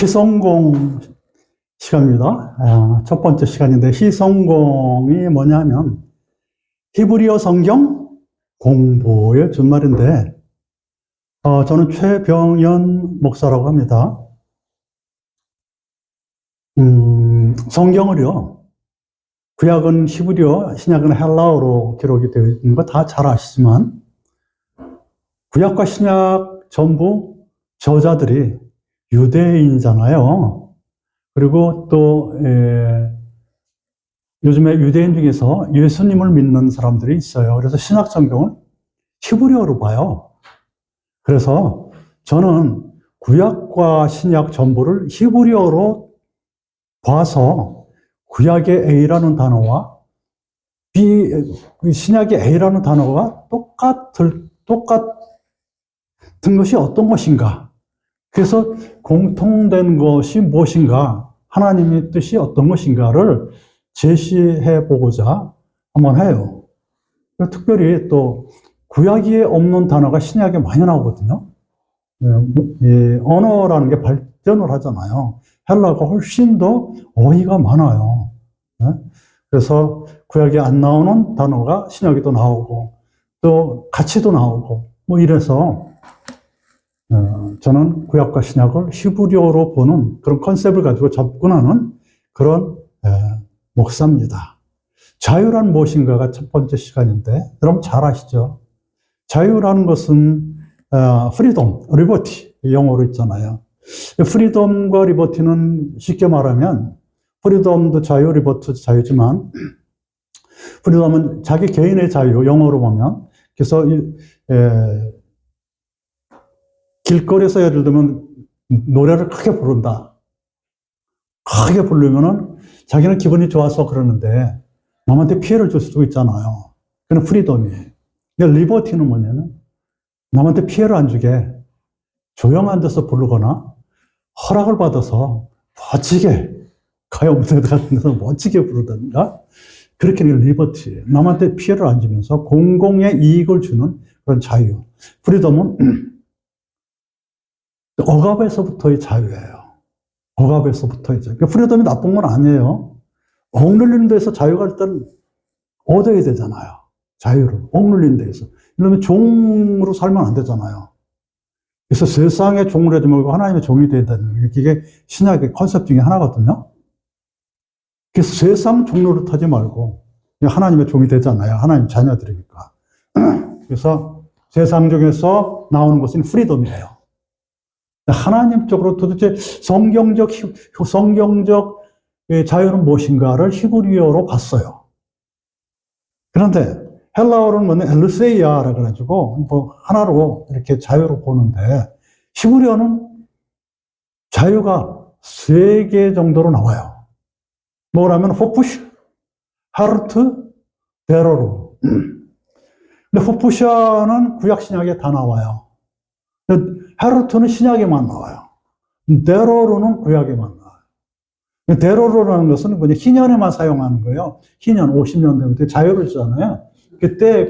시성공 시간입니다. 첫 번째 시간인데, 시성공이 뭐냐면 히브리어 성경 공부의 준말인데, 저는 최병연 목사라고 합니다. 성경을요, 구약은 히브리어, 신약은 헬라어로 기록이 되어 있는 거 다 잘 아시지만, 구약과 신약 전부 저자들이 유대인이잖아요. 그리고 또 요즘에 유대인 중에서 예수님을 믿는 사람들이 있어요. 그래서 신약 성경은 히브리어로 봐요. 그래서 저는 구약과 신약 전부를 히브리어로 봐서 구약의 A라는 단어와 신약의 A라는 단어가 똑같은 것이 어떤 것인가? 그래서 공통된 것이 무엇인가? 하나님의 뜻이 어떤 것인가를 제시해 보고자 한번 해요. 특별히 또 구약에 없는 단어가 신약에 많이 나오거든요. 언어라는 게 발전을 하잖아요. 헬라어가 훨씬 더 어휘가 많아요. 그래서 구약에 안 나오는 단어가 신약에도 나오고 또 가치도 나오고 뭐 이래서 저는 구약과 신약을 히브리어로 보는 그런 컨셉을 가지고 접근하는 그런 목사입니다. 자유란 무엇인가가 첫 번째 시간인데, 여러분 잘 아시죠? 자유라는 것은 freedom, liberty 영어로 있잖아요. freedom과 liberty는 쉽게 말하면 freedom도 자유, liberty도 자유지만 freedom은 자기 개인의 자유, 영어로 보면. 그래서 길거리에서 예를 들면 노래를 크게 부른다. 크게 부르면은 자기는 기분이 좋아서 그러는데 남한테 피해를 줄 수도 있잖아요. 그건 프리덤이에요. 근데 리버티는 뭐냐면 남한테 피해를 안 주게 조용한 데서 부르거나 허락을 받아서 멋지게 가요 무대 같은 데서 멋지게 부르든가 그렇게 리버티예요. 남한테 피해를 안 주면서 공공의 이익을 주는 그런 자유. 프리덤은 억압에서부터의 자유예요. 억압에서부터의 자유. 그러니까 프리덤이 나쁜 건 아니에요. 억눌리는 데서 자유가 일단 얻어야 되잖아요. 자유를. 억눌리는 데서. 이러면 종으로 살면 안 되잖아요. 그래서 세상의 종을 하지 말고 하나님의 종이 돼야 되는 게 이게 신약의 컨셉 중에 하나거든요. 그래서 세상 종로를 타지 말고 하나님의 종이 되잖아요. 하나님 자녀들이니까. 그래서 세상 중에서 나오는 것은 프리덤이에요. 하나님 쪽으로 도대체 성경적 자유는 무엇인가를 히브리어로 봤어요. 그런데 헬라어로는 뭐냐, 엘루세이아라 그래가지고 뭐 하나로 이렇게 자유를 보는데 히브리어는 자유가 3개 정도로 나와요. 뭐라면 호푸시, 하르트, 데로로. 근데 호푸샤는 구약 신약에 다 나와요. 하르트는 신약에만 나와요. 데로로는 구약에만 나와요. 데로로라는 것은 그냥 희년에만 사용하는 거예요. 희년 50년 되면 자유를 주잖아요. 그때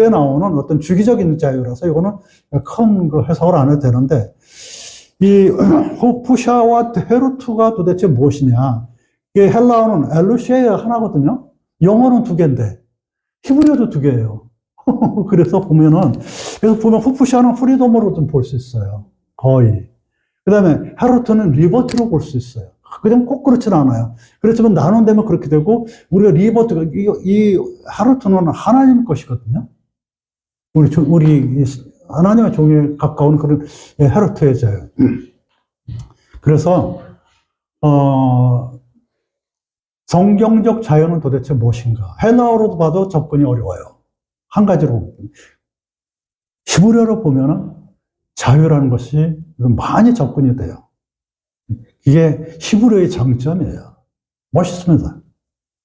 나오는 어떤 주기적인 자유라서 이거는 큰 그 해석을 안 해도 되는데, 이 호푸샤와 헤르투가 도대체 무엇이냐? 이게 헬라어는 엘루시에아 하나거든요. 영어는 2개인데 히브리어도 2개예요. 그래서 보면 호푸샤는 프리덤으로 좀 볼 수 있어요. 거의. 그 다음에 하르트는 리버티로 볼 수 있어요. 그냥 꼭 그렇진 않아요. 그렇지만 나눈다면 그렇게 되고, 우리가 리버티가, 이 하르트는 하나님 것이거든요. 우리 하나님의 종에 가까운 그런 하르트의 자유. 그래서, 성경적 자유는 도대체 무엇인가? 헬라어로 봐도 접근이 어려워요. 한 가지로. 히브리어로 보면은 자유라는 것이 많이 접근이 돼요. 이게 히브리어의 장점이에요. 멋있습니다.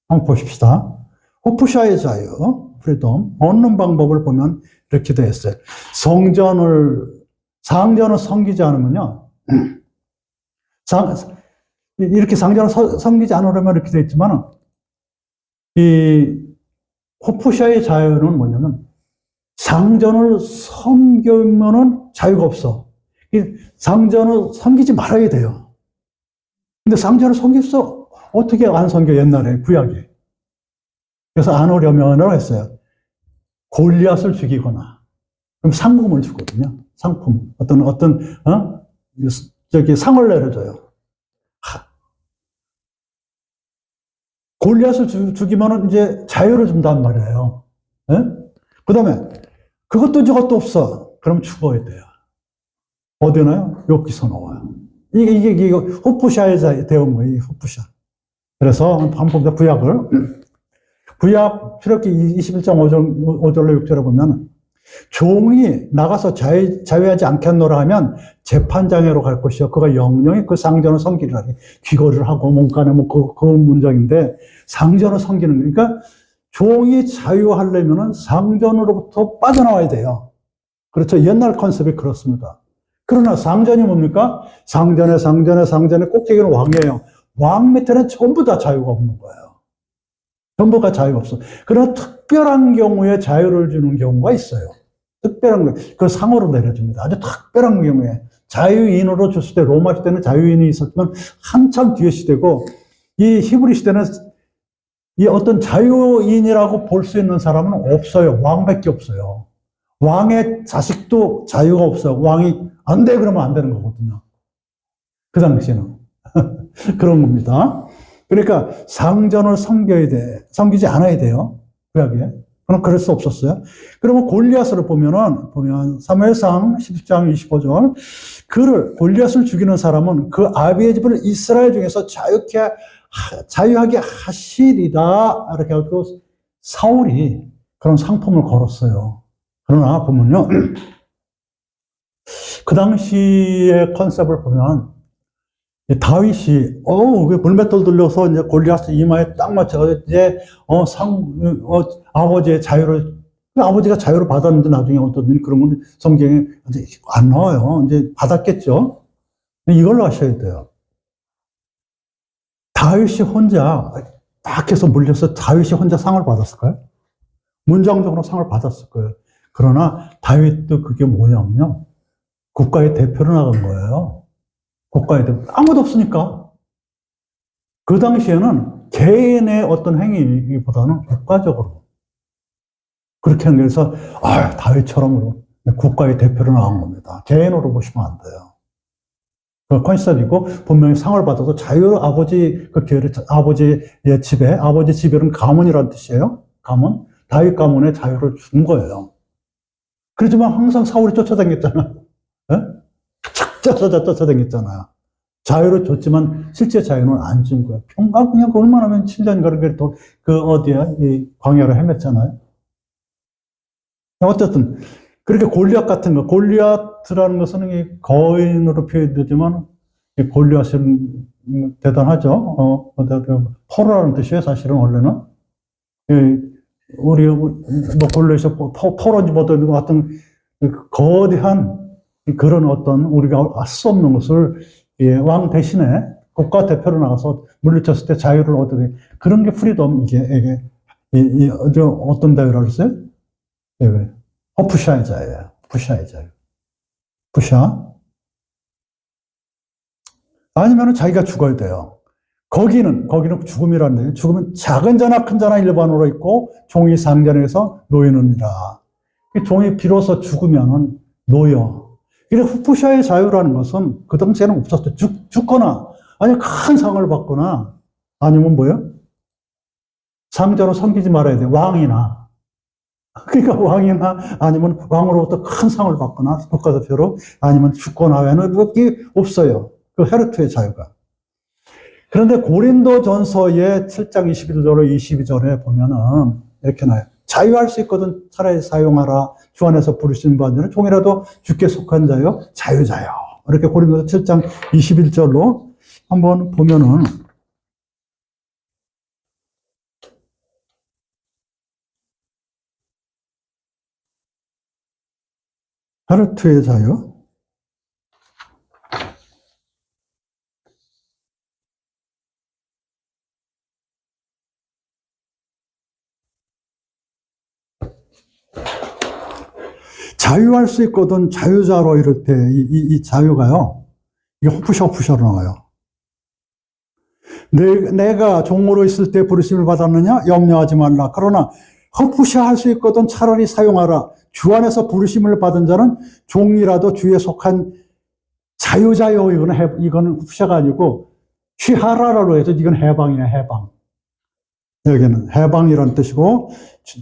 한번 보십시다. 호푸샤의 자유, 프리덤, 얻는 방법을 보면 이렇게 되어 있어요. 상전을 섬기지 않으면요. 이렇게 상전을 섬기지 않으려면 이렇게 되어 있지만, 이 호푸샤의 자유는 뭐냐면, 상전을 섬기면은 자유가 없어. 상전을 섬기지 말아야 돼요. 근데 상전을 섬겼어. 어떻게 안 섬겨, 옛날에, 구약에. 그래서 안 오려면을 했어요. 골리앗을 죽이거나, 그럼 상금을 주거든요. 상품. 상을 내려줘요. 골리앗을 죽이면은 이제 자유를 준단 말이에요. 예? 그 다음에, 그것도 저것도 없어. 그럼 죽어야 돼요. 어디 나요? 여기서 나와요. 이게 후프샤에 대한 거예요, 후프샤. 그래서 한번 봅니다, 구약 출애굽기 21장 5절로 6절에 보면 종이 나가서 자유하지 않겠노라 하면 재판장애로 갈 것이요 그가 영영이 그 상전을 섬기리라. 귀걸이를 하고 몸간에 그 문장인데 상전을 섬기는 그러니까 종이 자유하려면 상전으로부터 빠져나와야 돼요. 그렇죠. 옛날 컨셉이 그렇습니다. 그러나 상전이 뭡니까? 상전의 꼭대기는 왕이에요. 왕 밑에는 전부 다 자유가 없는 거예요. 전부가 자유가 없어. 그러나 특별한 경우에 자유를 주는 경우가 있어요. 특별한 경우, 그 상으로 내려줍니다. 아주 특별한 경우에. 자유인으로 줬을 때 로마 시대는 자유인이 있었지만 한참 뒤의 시대고 이 히브리 시대는 이 어떤 자유인이라고 볼 수 있는 사람은 없어요. 왕밖에 없어요. 왕의 자식도 자유가 없어요. 왕이 안 돼 그러면 안 되는 거거든요. 그 당시에는. 그런 겁니다. 그러니까 상전을 섬기지 않아야 돼요. 구약에. 그럼 그럴 수 없었어요. 그러면 골리앗을 보면 사무엘상 10장 25절 골리앗을 죽이는 사람은 그 아비의 집을 이스라엘 중에서 자유하게 하시리다. 이렇게 해가지고 사울이 그런 상품을 걸었어요. 그러나 보면요. 그 당시의 컨셉을 보면 다윗이 왜 불맷돌 들려서 이제 골리앗 이마에 딱 맞춰가지고 이제 아버지의 아버지가 자유를 받았는데 나중에 어떤 그런 건 성경에 안 나와요. 이제 받았겠죠. 이걸로 하셔야 돼요. 다윗이 혼자 딱 해서 물려서 다윗이 혼자 상을 받았을까요? 문장적으로 상을 받았을 거예요. 그러나 다윗도 그게 뭐냐면요. 국가의 대표로 나간 거예요. 국가에 대해 아무도 없으니까. 그 당시에는 개인의 어떤 행위보다는 국가적으로 그렇게 한 거에서 다윗처럼 국가의 대표로 나온 겁니다. 개인으로 보시면 안 돼요. 그 컨셉이고 분명히 상을 받아서 아버지의 집에 아버지 집에는 가문이라는 뜻이에요. 가문 다윗 가문의 자유를 준 거예요. 그렇지만 항상 사울이 쫓아다녔잖아요. 쫓아다녔잖아요. 자유를 줬지만 실제 자유는 안 준 거예요. 그냥 얼마나 하면 7년가를 이 광야를 헤맸잖아요. 어쨌든 그렇게 골리앗 같은 거, 골리앗이라는 것은 거인으로 표현되지만 골리앗은 대단하죠. 포로라는 뜻이에요. 사실은 원래는 우리 골리앗이 포로인지 뭐든 같은 거대한 그런 어떤 우리가 알 수 없는 것을 왕 대신에 국가 대표로 나가서 물리쳤을 때 자유를 얻게 그런 게 프리덤 이게 어떤 자유라고 했어요? 푸샤의 자유예요. 푸샤의 자유. 푸샤. 아니면 자기가 죽어야 돼요. 거기는 죽음이라는 거예요. 죽으면 작은 자나 큰 자나 일반으로 있고 종이 상전에서 노예입니다. 종이 비로소 죽으면은 노여. 후푸샤의 자유라는 것은 그 당시에는 없었어요. 죽거나, 아니면 큰 상을 받거나, 아니면 뭐예요? 상전을 섬기지 말아야 돼. 왕이나. 그러니까 왕이나, 아니면 왕으로부터 큰 상을 받거나, 국가대표로, 아니면 죽거나 하면 그게 없어요. 그 헤르트의 자유가. 그런데 고린도 전서의 7장 21절로 22절에 보면은 이렇게 나와요. 자유할 수 있거든 차라리 사용하라. 주 안에서 부르신 바들은 종이라도 주께 속한 자요. 자유자요. 이렇게 고린도서 7장 21절로 한번 보면은 헤르트의 자유. 자유할 수 있거든 자유자로 이럴 때 이 자유가요. 이게 후푸샤로 나와요. 내가 종으로 있을 때 부르심을 받았느냐? 염려하지 말라. 그러나 헛푸시할 수 있거든 차라리 사용하라. 주 안에서 부르심을 받은 자는 종이라도 주에 속한 자유자요. 이거는 푸시가 아니고 쉬하라라고 해서 이건 해방이야, 해방. 여기는 해방이라는 뜻이고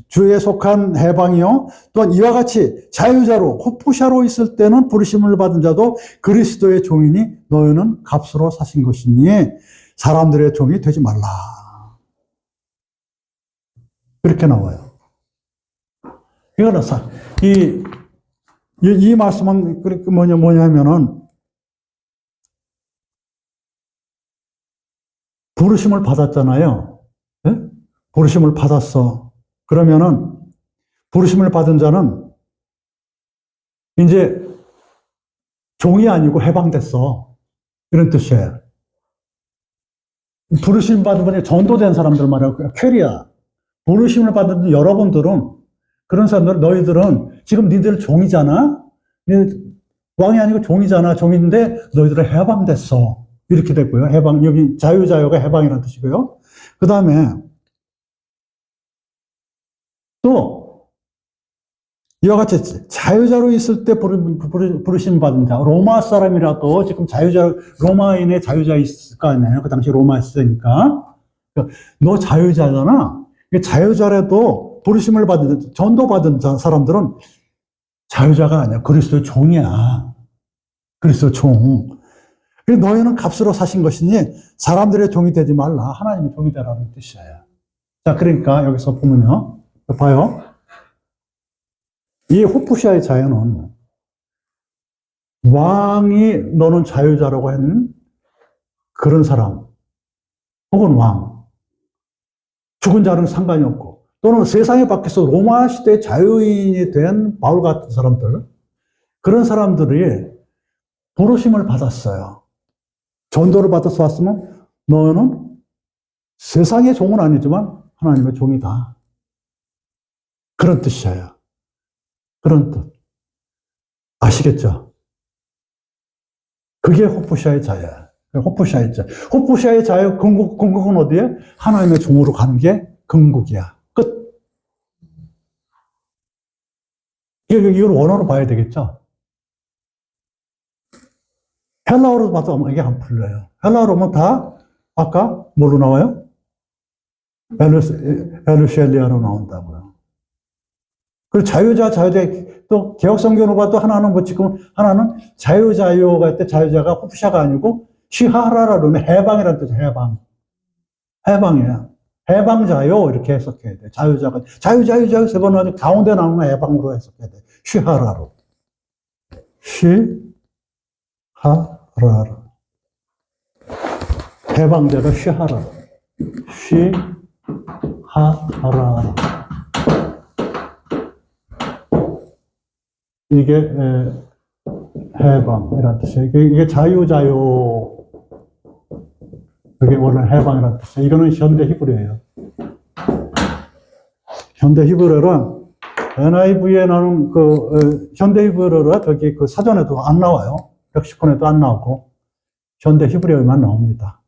주에 속한 해방이요. 또한 이와 같이 자유자로 헛푸샤로 있을 때는 부르심을 받은 자도 그리스도의 종이니 너희는 값으로 사신 것이니 사람들의 종이 되지 말라. 그렇게 나와요. 이거는 이 말씀은 뭐냐면은 부르심을 받았잖아요. 네? 부르심을 받았어. 그러면은 부르심을 받은 자는 이제 종이 아니고 해방됐어. 이런 뜻이에요. 부르심 받은 분이 전도된 사람들 말이야. 퀘리야. 부르심을 받은 여러분들은 그런 사람들, 너희들은 지금 니들 종이잖아? 왕이 아니고 종이잖아. 종인데 너희들은 해방됐어. 이렇게 됐고요. 해방, 여기 자유자유가 해방이라는 뜻이고요. 그 다음에 또 이와 같이 자유자로 있을 때 부르심 받은 자, 로마 사람이라도 지금 로마인의 자유자 있을 거 아니에요. 그 당시 로마에 있으니까. 너 자유자잖아. 자유자라도 부르심을 받은, 전도받은 사람들은 자유자가 아니야. 그리스도의 종이야. 그리스도의 종. 너희는 값으로 사신 것이니 사람들의 종이 되지 말라. 하나님의 종이 되라는 뜻이에요. 자, 그러니까 여기서 보면요. 봐요. 이 호푸시아의 자유는 왕이 너는 자유자라고 했는 그런 사람 혹은 왕, 죽은 자는 상관이 없고 또는 세상에 밖에서 로마 시대의 자유인이 된 바울 같은 사람들, 그런 사람들이 부르심을 받았어요. 전도를 받아서 왔으면 너는 세상의 종은 아니지만 하나님의 종이다. 그런 뜻이에요. 그런 뜻. 아시겠죠? 그게 호푸시아의 자유야. 호푸시아의 자유. 호푸시아의 자유 궁극은 어디에? 하나님의 종으로 가는 게 궁극이야. 끝. 이걸 원어로 봐야 되겠죠? 헬라어로 봐도 이게 안 풀려요. 헬라어로 보면 다 아까 뭘로 나와요? 엘루시엘리아로 나온다고요. 그리고 자유자, 또 개혁성경으로 봐도 하나는 뭐 지금 하나는 자유자유가 있대. 자유자가 호프샤가 아니고 시하라라는 해방이라는 뜻이에요. 해방. 해방이야. 해방자요 이렇게 해석해야 돼. 자유자가 자유 세 번 나오지 가운데 나오는 거 해방으로 해석해야 돼. 시하라로. 시하라로. 해방자가 시하라로. 시하라로. 이게 해방이라는 뜻이에요. 이게 자유자유. 그게 원래 해방이라는 뜻이에요. 이거는 현대 히브리예요. 현대 히브리어는 NIV에 나오는 현대 히브리어가 저기 그 사전에도 안 나와요. 렉시콘에도 안 나오고 현대 히브리어에만 나옵니다.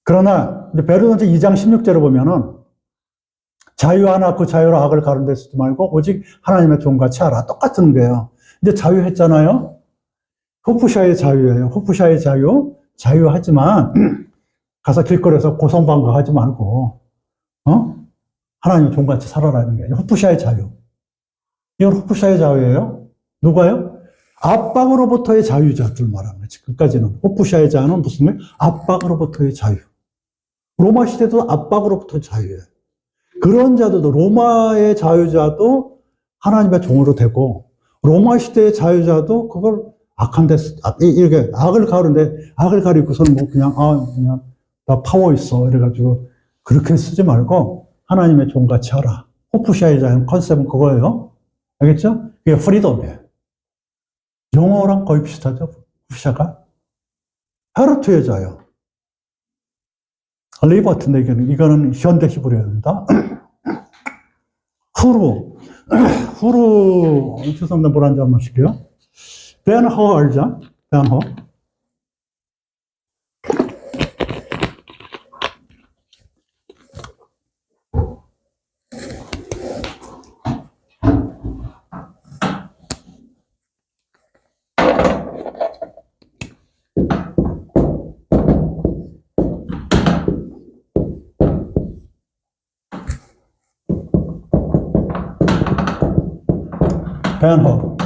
그러나 베드로전서 2장 16절을 보면은 자유 하나 그 자유로 악을 가르쳐 쓰지 말고 오직 하나님의 종같이 하라. 똑같은 거예요. 이제 자유했잖아요. 호프샤의 자유예요. 호프샤의 자유. 자유하지만 가서 길거리에서 고성방가하지 말고 하나님의 종같이 살아라는 게 호프샤의 자유. 이건 호프샤의 자유예요. 누가요? 압박으로부터의 자유자들 말하는 거지. 지금까지는 호프샤의 자유는 무슨 말? 압박으로부터의 자유. 로마 시대도 압박으로부터의 자유예요. 그런 자들도 로마의 자유자도 하나님의 종으로 되고 로마 시대의 자유자도 그걸 악한 데 이렇게 악을 가르는데 악을 가리고서는 뭐 그냥 나 파워 있어 이래가지고 그렇게 쓰지 말고 하나님의 종같이 하라. 호프샤의 자유는 컨셉은 그거예요. 알겠죠? 이게 프리덤이에요. 영어랑 거의 비슷하죠. 호프샤가 헤르트의 자유. 리버트인데 이거는 현대 히브리어입니다. 후루 죄송합니다. 물 한 잔 마실게요. 벤허 알죠? 벤허. 벤허.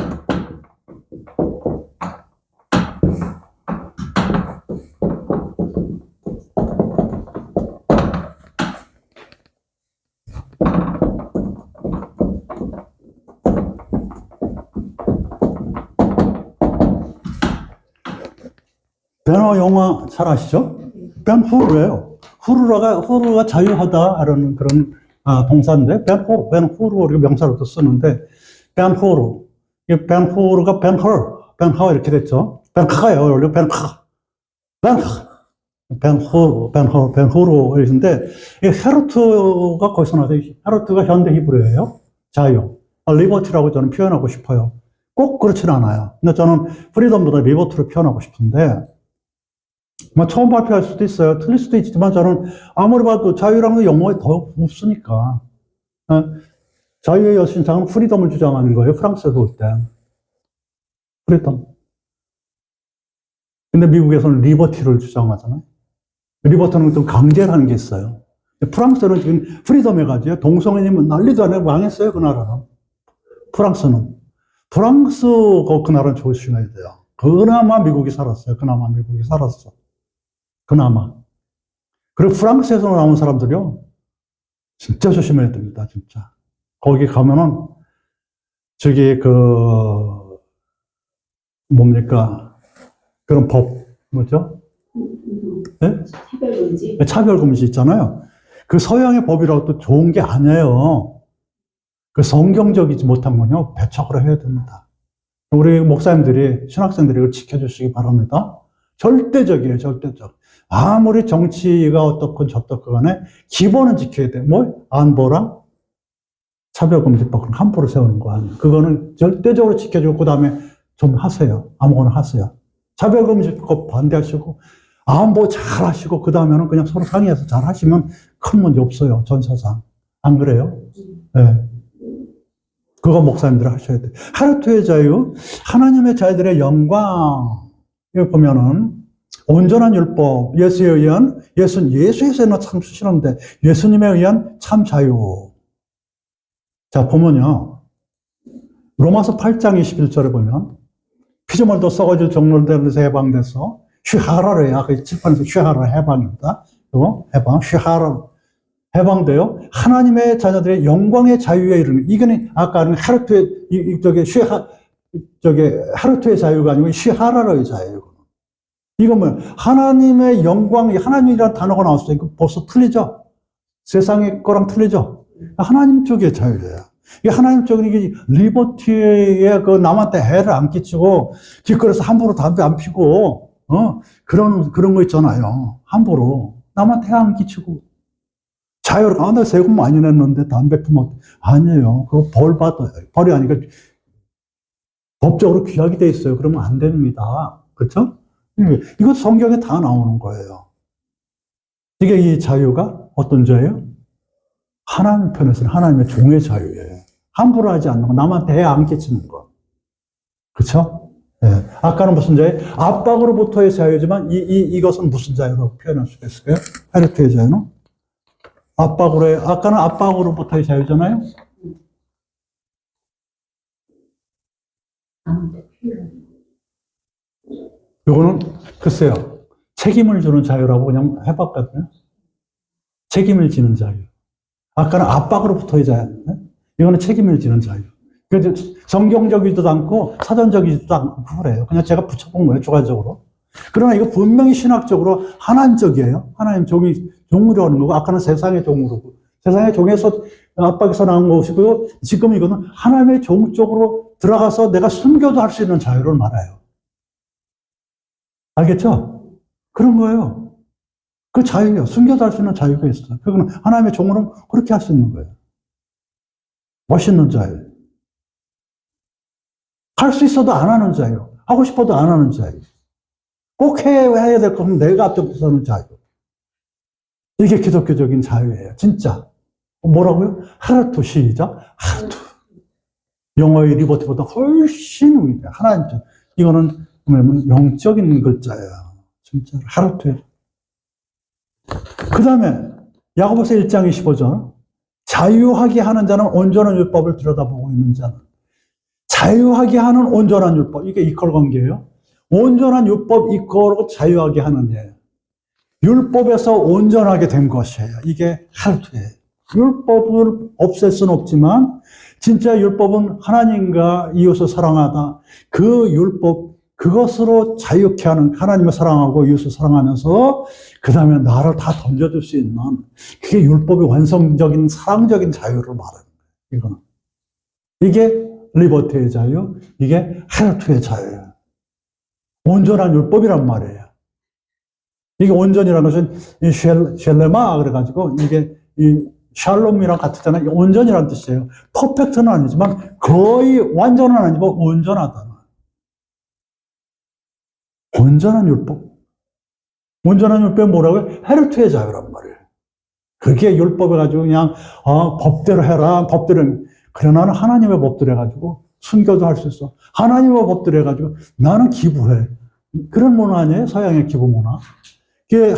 벤허 영화 잘 아시죠? 벤후르예요. 후르가 자유하다라는 그런 동사인데, 벤후르 우리가 명사로도 쓰는데, 벤후르. 이 벤후르가 벤허 이렇게 됐죠. 벤하예요. 원래 벤후르인데, 이 헤르트가 거기서 나서 헤르트가 현대 히브리어예요. 자유. 리버티라고 저는 표현하고 싶어요. 꼭 그렇진 않아요. 근데 저는 프리덤보다 리버티로 표현하고 싶은데, 뭐 처음 발표할 수도 있어요. 틀릴 수도 있지만 저는 아무리 봐도 자유라는 게 영어에 더 없으니까. 자유의 여신상은 프리덤을 주장하는 거예요. 프랑스에서 올 때. 프리덤. 근데 미국에서는 리버티를 주장하잖아요. 리버티는 좀 강제라는 게 있어요. 프랑스는 지금 프리덤 해가지고 동성애님은 난리도 안 하고 망했어요. 그 나라는. 프랑스는. 그 나라는 조심해야 돼요. 그나마 미국이 살았어요. 그나마 미국이 살았어. 그나마. 그리고 프랑스에서 나온 사람들이요. 진짜 조심해야 됩니다. 진짜. 거기 가면은 저기 뭡니까? 그런 법 뭐죠? 네? 차별금지. 차별금지 있잖아요. 그 서양의 법이라고 또 좋은 게 아니에요. 그 성경적이지 못한 건요. 배척을 해야 됩니다. 우리 목사님들이 신학생들이 이걸 지켜주시기 바랍니다. 절대적이에요. 절대적. 아무리 정치가 어떻건 저떻건 간에 기본은 지켜야 돼. 뭐? 안보랑 차별금지법을 함부로 세우는 거 아니에요. 그거는 절대적으로 지켜주고 그다음에 좀 하세요. 아무거나 하세요. 차별금지법 반대하시고 안보 잘 하시고 그다음에는 그냥 서로 상의해서 잘 하시면 큰 문제 없어요. 전사상. 안 그래요? 네. 그거 목사님들 하셔야 돼요. 하루토의 자유, 하나님의 자유들의 영광. 여기 보면은 온전한 율법, 예수에서는 참 싫은데 예수님에 의한 참 자유. 자, 보면요. 로마서 8장 21절에 보면 피조물도 썩어질 종로되는 데서 해방돼서 휘하라래요. 그 칠판에서 휘하라 해방입니다. 그리고 휘하라 해방돼요. 하나님의 자녀들의 영광의 자유에 이르는 이거는 아까 하루토의 하루토의 자유가 아니고 휘하라의 자유예요. 이건 뭐예요? 하나님의 영광이 하나님이라는 단어가 나왔어요. 이거 벌써 틀리죠? 세상의 거랑 틀리죠? 하나님 쪽의 자유예요. 이게 하나님 쪽은 이게 리버티에 그 남한테 해를 안 끼치고 길거리에서 함부로 담배 안 피고 그런 거 있잖아요. 함부로 남한테 해 안 끼치고 자유를 나 세금 많이 냈는데 담배 피면 아니에요. 그거 벌 받아요. 벌이 아니라 법적으로 규약이 돼 있어요. 그러면 안 됩니다. 그렇죠? 이거 성경에 다 나오는 거예요. 이게 이 자유가 어떤 자유예요? 하나님 편에서는 하나님의 종의 자유예요. 함부로 하지 않는 거, 남한테 해 안 끼치는 거. 그렇죠? 네. 아까는 무슨 자유? 압박으로부터의 자유지만 이것은 무슨 자유라고 표현할 수가 있을까요? 헤르트의 자유는? 아까는 압박으로부터의 자유잖아요? 이거는 글쎄요. 책임을 주는 자유라고 그냥 해봤거든요. 책임을 지는 자유. 아까는 압박으로부터의 자유. 이거는 책임을 지는 자유. 성경적이지도 않고 사전적이지도 않고 그래요. 그냥 제가 붙여본 거예요. 주관적으로. 그러나 이거 분명히 신학적으로 하나님적이에요. 하나님 종으로 하는 거고 아까는 세상의 종으로. 세상의 종에서 압박에서 나온 것이고요. 지금 이거는 하나님의 종 쪽으로 들어가서 내가 순교도 할 수 있는 자유를 말해요. 알겠죠? 그런 거예요. 그 자유예요. 순교도 할 수 있는 자유가 있어요. 그거는 하나님의 종으로 그렇게 할 수 있는 거예요. 멋있는 자유. 할 수 있어도 안 하는 자유. 하고 싶어도 안 하는 자유. 꼭 해야 될 거면 내가 앞장서는 자유. 이게 기독교적인 자유예요. 진짜. 뭐라고요? 하루토 시작. 하루토. 영어의 리버티보다 훨씬 위대해. 하나님적. 이거는 영적인 글자예요. 진짜 하루토예요. 그 다음에 야고보서 1장 25절. 자유하게 하는 자는 온전한 율법을 들여다보고 있는 자는 자유하게 하는 온전한 율법. 이게 이퀄 관계예요. 온전한 율법 이퀄 자유하게 하는 예. 율법에서 온전하게 된 것이에요. 이게 하루토예요. 율법을 없앨 수는 없지만 진짜 율법은 하나님과 이웃을 사랑하다. 그 율법 그것으로 자유케 하는 하나님을 사랑하고 이웃을 사랑하면서 그 다음에 나를 다 던져줄 수 있는 그게 율법의 완성적인 사랑적인 자유를 말하는 거예요. 이거는. 이게 리버티의 자유, 이게 하루토의 자유예요. 온전한 율법이란 말이에요. 이게 온전이라는 것은 쉘레마 그래가지고 이게 이 샬롬이랑 같잖아요. 온전이라는 뜻이에요. 퍼펙트는 아니지만 거의 완전은 아니고 온전하다. 온전한 율법. 온전한 율법이 뭐라고요? 헤르트의 자유란 말이에요. 그게 율법에 가지고 그냥 법대로 해라. 법대로. 그래 나는 하나님의 법대로 해가지고 순교도 할 수 있어. 하나님의 법대로 해가지고 나는 기부해. 그런 문화 아니에요? 서양의 기부 문화.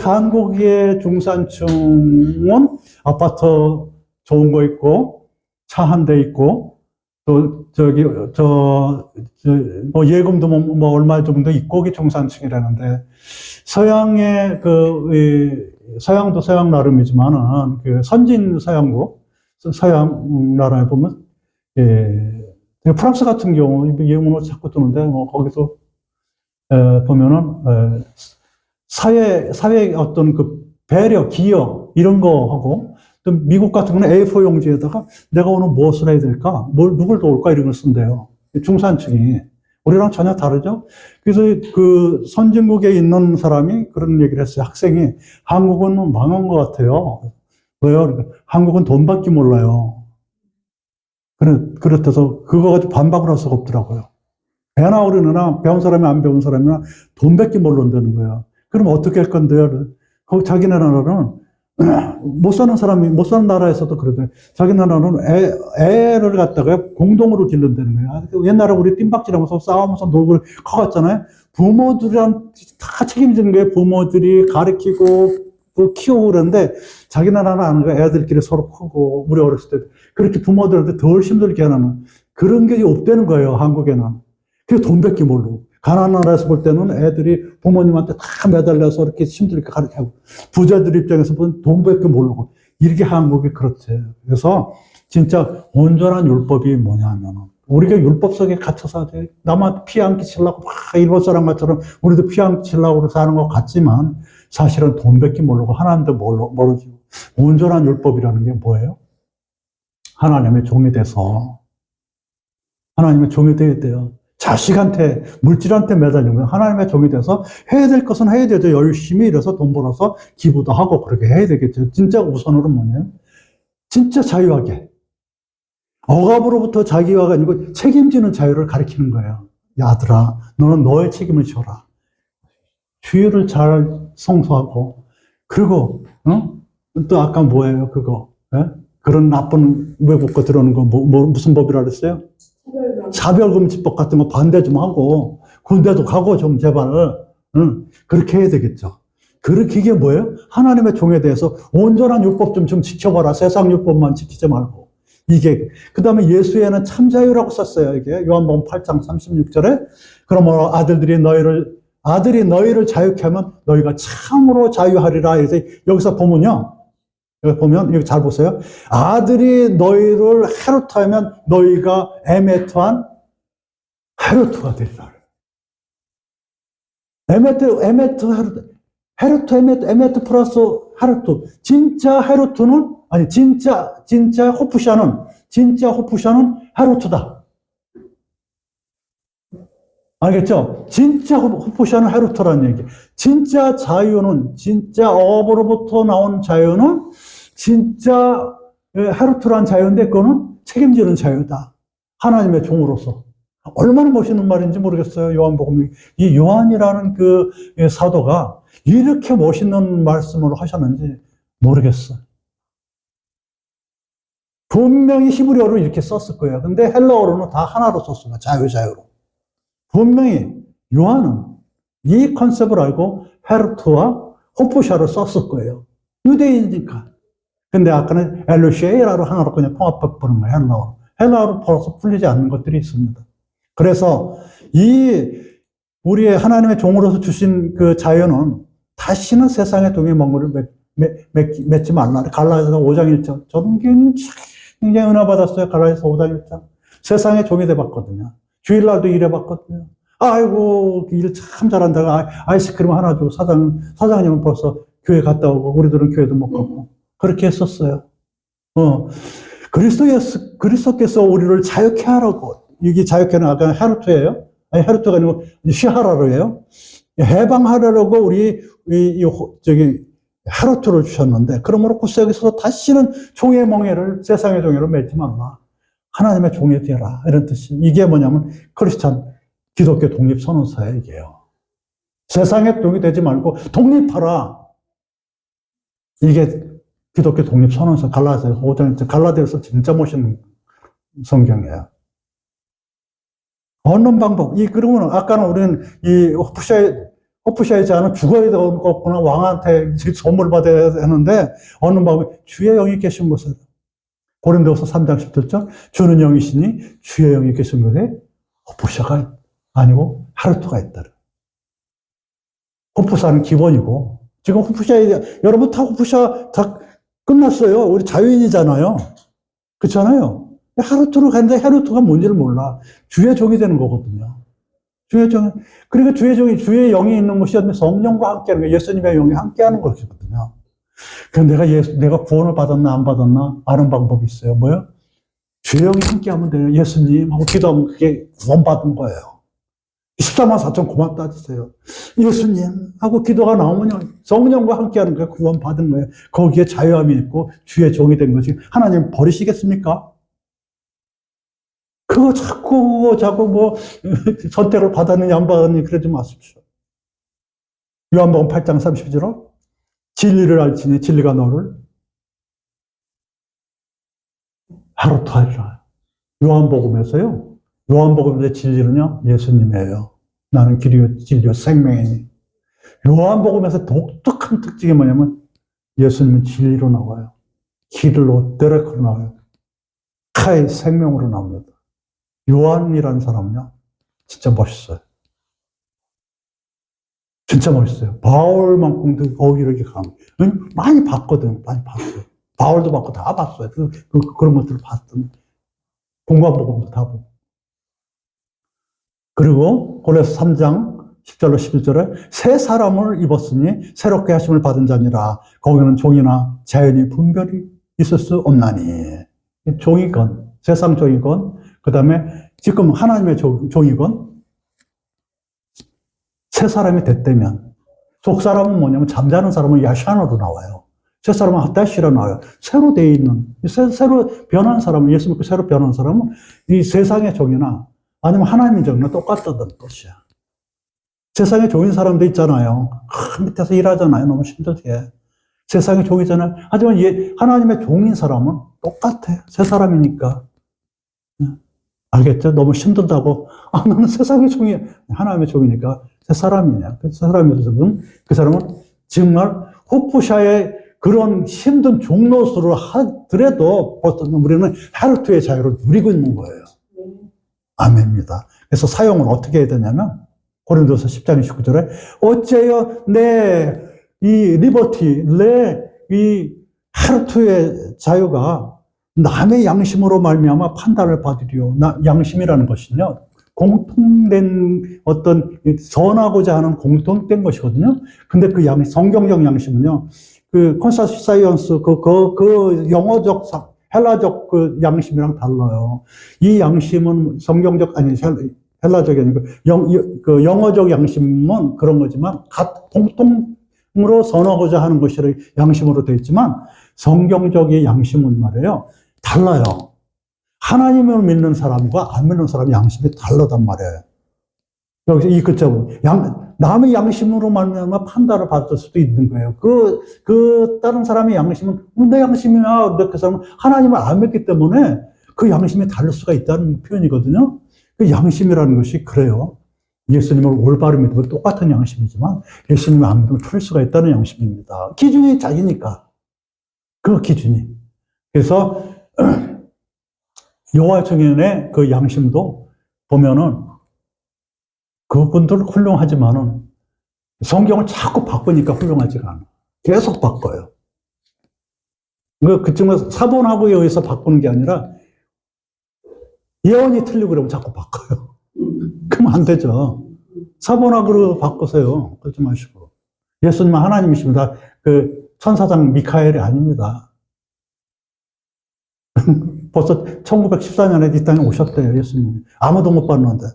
한국의 중산층은 아파트 좋은 거 있고, 차 한 대 있고, 또, 뭐 예금도 뭐 얼마 정도 있고, 그게 중산층이라는데, 서양의 서양도 서양 나름이지만은, 선진 서양국, 서양 나라에 보면, 프랑스 같은 경우, 예문으로 자꾸 뜨는데, 뭐, 거기서, 보면은, 사회 어떤 배려, 기여, 이런 거 하고, 또 미국 같은 경우는 A4 용지에다가 내가 오늘 무엇을 해야 될까? 누굴 도울까? 이런 걸 쓴대요. 중산층이. 우리랑 전혀 다르죠? 그래서 선진국에 있는 사람이 그런 얘기를 했어요. 학생이, 한국은 망한 것 같아요. 왜요? 그러니까 한국은 돈밖에 몰라요. 그렇다서 그거 가지고 반박을 할 수가 없더라고요. 배나 어른이나 배운 사람이 안 배운 사람이나 돈밖에 모른다는 거예요. 그럼 어떻게 할 건데요? 거기 자기네 나라는 못 사는 나라에서도 그러대. 자기 나라는 애를 갖다가 공동으로 기른다는 거예요. 옛날에 우리 뜀박질하면서 싸우면서 놀고 커갔잖아요. 부모들이랑 다 책임지는 거예요. 부모들이 가르치고 키우고 그러는데 자기 나라는 아는 거예요. 애들끼리 서로 크고 우리 어렸을 때 그렇게 부모들한테 덜 힘들게 하는 그런 게 없다는 거예요. 한국에는. 그게 돈밖에 모르고. 가난한 나라에서 볼 때는 애들이 부모님한테 다 매달려서 이렇게 힘들게 가르치고, 부자들 입장에서 보면 돈밖에 모르고, 이렇게 한국이 그렇대요. 그래서 진짜 온전한 율법이 뭐냐면은, 우리가 율법 속에 갇혀서 남한테 피해 안 끼치려고 막 일본 사람들처럼 우리도 피해 안 끼치려고 사는 것 같지만, 사실은 돈밖에 모르고 하나님도 모르지. 온전한 율법이라는 게 뭐예요? 하나님의 종이 돼서, 하나님의 종이 되어야 돼요. 자식한테, 물질한테 매달린 거예요. 하나님의 종이 돼서 해야 될 것은 해야 되죠. 열심히 일해서 돈 벌어서 기부도 하고 그렇게 해야 되겠죠. 진짜 우선으로 뭐냐면, 진짜 자유하게. 억압으로부터 자기화가 아니고 책임지는 자유를 가리키는 거예요. 야들아, 너는 너의 책임을 져라. 주의를 잘 성수하고, 그리고, 또 아까 뭐예요, 그거. 예? 그런 나쁜 외국거 들어오는 거, 무슨 법이라 그랬어요? 차별금지법 같은 거 반대 좀 하고, 군대도 가고 좀 제발, 그렇게 해야 되겠죠. 이게 뭐예요? 하나님의 종에 대해서 온전한 율법 좀 지켜봐라. 세상 율법만 지키지 말고. 그 다음에 예수에는 참 자유라고 썼어요. 이게 요한복음 8장 36절에. 그러므로 아들이 너희를 자유케 하면 너희가 참으로 자유하리라. 그래서 여기서 보면요. 여기 보면, 여기 잘 보세요. 아들이 너희를 헤루트하면 너희가 에메트한 헤루트가 되리라. 에메트 플러스 헤루트. 진짜 헤루트는, 아니, 진짜 호프샤는 헤루트다. 알겠죠? 진짜 호프샤는 헤루트라는 얘기. 진짜 자유는, 진짜 업으로부터 나온 자유는 진짜 헤루트란 자유인데 그거는 책임지는 자유다. 하나님의 종으로서. 얼마나 멋있는 말인지 모르겠어요. 요한복음. 이 요한이라는 그 사도가 이렇게 멋있는 말씀을 하셨는지 모르겠어요. 분명히 히브리어로 이렇게 썼을 거예요. 근데 헬라어로는 다 하나로 썼어요. 자유로. 분명히 요한은 이 컨셉을 알고 헤르트와 호프샤를 썼을 거예요. 유대인이니까. 근데 아까는 엘루시에라로 하나로 그냥 통합해 보는 거예요. 헬라어로 풀어서 풀리지 않는 것들이 있습니다. 그래서 우리의 하나님의 종으로서 주신 그 자유는 다시는 세상의 동의 멍울을 맺지 말라. 갈라디아서 5장 1절. 저는 굉장히 은혜 받았어요. 갈라디아서 5장 1절. 세상의 종이 돼봤거든요. 주일날도 일해봤거든요. 아이고, 일 참 잘한다가 아이스크림 하나 주고 사장님은 벌써 교회 갔다 오고, 우리들은 교회도 못 가고. 그렇게 했었어요. 그리스도께서 우리를 자유케 하라고. 이게 자유케는 아까 헤르트예요. 아니, 헤르트가 아니고 시하라로예요. 해방하려고 헤르트를 주셨는데, 그러므로 구세기에서 다시는 종의 멍에를, 세상의 종에를 맺지 말라. 하나님의 종이 되라. 이런 뜻이. 이게 뭐냐면, 기독교 독립선언서예요, 이게요. 세상의 종이 되지 말고, 독립하라. 이게 기독교 독립선언서, 갈라디아서 진짜 멋있는 성경이에요. 얻는 방법. 그러면 아까는 우리는 호프샤의 자는 죽어야 되겠구나. 왕한테 선물 받아야 하는데, 얻는 방법이 주의 영이 계신 곳에. 고린도서 3장 17절. 주는 영이시니 주의 영이 계신 곳에 호프샤가 아니고 하르토가 있다. 호프샤는 기본이고, 지금 여러분 다 호프샤 다 끝났어요. 우리 자유인이잖아요. 그렇잖아요. 하르토로 갔는데 하르토가 뭔지를 몰라. 주의 종이 되는 거거든요. 주의 종. 그러니까 주의 영이 있는 곳이 성령과 함께 하는 거예요. 예수님의 영이 함께 하는 것이거든요. 그래서 내가 구원을 받았나 안 받았나 아는 방법이 있어요. 뭐요? 주의 영이 함께 하면 돼요. 예수님 하고 기도하면 그게 구원받은 거예요. 14만 4천 고만 따지세요. 예수님 하고 기도가 나오면 성령과 함께 하는 거예요. 구원받은 거예요. 거기에 자유함이 있고 주의 종이 된 거지. 하나님 버리시겠습니까? 그거 자꾸 선택을 받았느냐 안 받았느냐 그러지 마십시오. 요한복음 8장 32절로 진리를 알지니 진리가 너를 하루토하리라. 요한복음에서요. 요한복음의 진리는요. 예수님이에요. 나는 길이요 진리요 생명이니. 요한복음에서 독특한 특징이 뭐냐면 예수님은 진리로 나와요. 길로 데레크로 나와요. 카의 생명으로 나옵니다. 요한이라는 사람은요, 진짜 멋있어요. 진짜 멋있어요. 바울만큼도 이렇게 가면. 많이 봤거든, 많이 봤어요. 바울도 봤고 다 봤어요. 그런 것들을 봤던. 공관복음도 다 보고. 그리고 고린도서 3장 10절로 11절에 새 사람을 입었으니 새롭게 하심을 받은 자니라. 거기는 종이나 자연이 분별이 있을 수 없나니. 종이건, 세상 종이건, 그 다음에 지금 하나님의 종이건 새 사람이 됐다면 속 사람은 뭐냐면 잠자는 사람은 야샨으로 나와요. 새 사람은 하다시로 나와요. 새로 되어 있는 새로 변한 사람은 예수 믿고 새로 변한 사람은 이 세상의 종이나 아니면 하나님의 종이나 똑같다는 뜻이야. 세상의 종인 사람도 있잖아요. 밑에서 일하잖아요. 너무 힘들게. 세상의 종이잖아요. 하지만 하나님의 종인 사람은 똑같아요. 새 사람이니까. 알겠죠? 너무 힘들다고, 나는 세상의 종이야. 하나님의 종이니까 새 사람이냐. 새 사람이어서 그 사람은 정말 호프샤의 그런 힘든 종로수를 하더라도 우리는 하르토의 자유를 누리고 있는 거예요. 아멘입니다. 그래서 사용을 어떻게 해야 되냐면, 고린도서 10장 29절에, 어째여 이 하르토의 자유가 남의 양심으로 말미암아 판단을 받으리요. 양심이라는 것은요, 공통된 선하고자 하는 공통된 것이거든요. 근데 그 성경적 양심은요, 컨사스 사이언스, 영어적, 헬라적 양심이랑 달라요. 이 양심은 헬라적이 아니고, 영어적 양심은 그런 거지만, 공통으로 선하고자 하는 것이 양심으로 되어 있지만, 성경적인 양심은 말이에요. 달라요. 하나님을 믿는 사람과 안 믿는 사람의 양심이 다르단 말이에요. 여기서 남의 양심으로 말미암아 판단을 받을 수도 있는 거예요. 다른 사람의 양심은 내 양심이야. 그 사람은 하나님을 안 믿기 때문에 그 양심이 다를 수가 있다는 표현이거든요. 그 양심이라는 것이 그래요. 예수님을 올바로 믿으면 똑같은 양심이지만 예수님을 안 믿으면 틀릴 수가 있다는 양심입니다. 기준이 자기니까. 그 기준이. 그래서 여호와 증인의 그 양심도 보면은 그분들 훌륭하지만은 성경을 자꾸 바꾸니까 훌륭하지가 않아. 계속 바꿔요. 그쯤에서 사본학에 의해서 바꾸는 게 아니라 예언이 틀리고 그러면 자꾸 바꿔요. 그러면 안 되죠. 사본학으로 바꾸세요. 그러지 마시고. 예수님은 하나님이십니다. 그 천사장 미카엘이 아닙니다. 벌써 1914년에 이 땅에 오셨대요, 예수님이. 아무도 못 봤는데.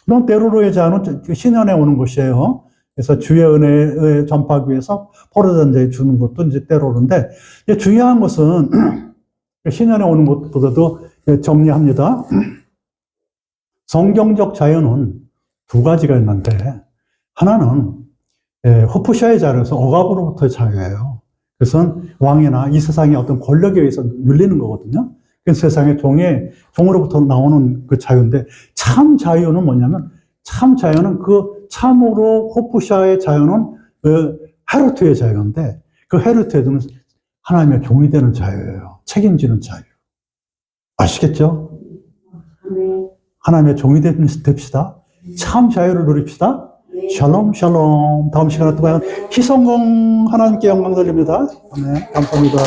그럼 때로로의 제한은 신년에 오는 것이에요. 그래서 주의 은혜의 전파하기 위해서 포로자들에게 주는 것도 이제 때로로인데, 중요한 것은 신년에 오는 것보다도 정리합니다. 성경적 자유는 두 가지가 있는데, 하나는 호프샤의 자유에서 억압으로부터의 자유예요. 그것은 왕이나 이 세상의 어떤 권력에 의해서 눌리는 거거든요. 그 세상의 종으로부터 나오는 그 자유인데, 참 자유는 뭐냐면, 참 자유는 참으로 호프샤의 자유는 헤르트의 자유인데, 그 헤르트에는 하나님의 종이 되는 자유예요. 책임지는 자유. 아시겠죠? 하나님의 종이 됩시다. 참 자유를 누립시다. 샬롬, 샬롬. 다음 시간에 또 봐요. 희성공 하나님께 영광 돌립니다. 네, 감사합니다.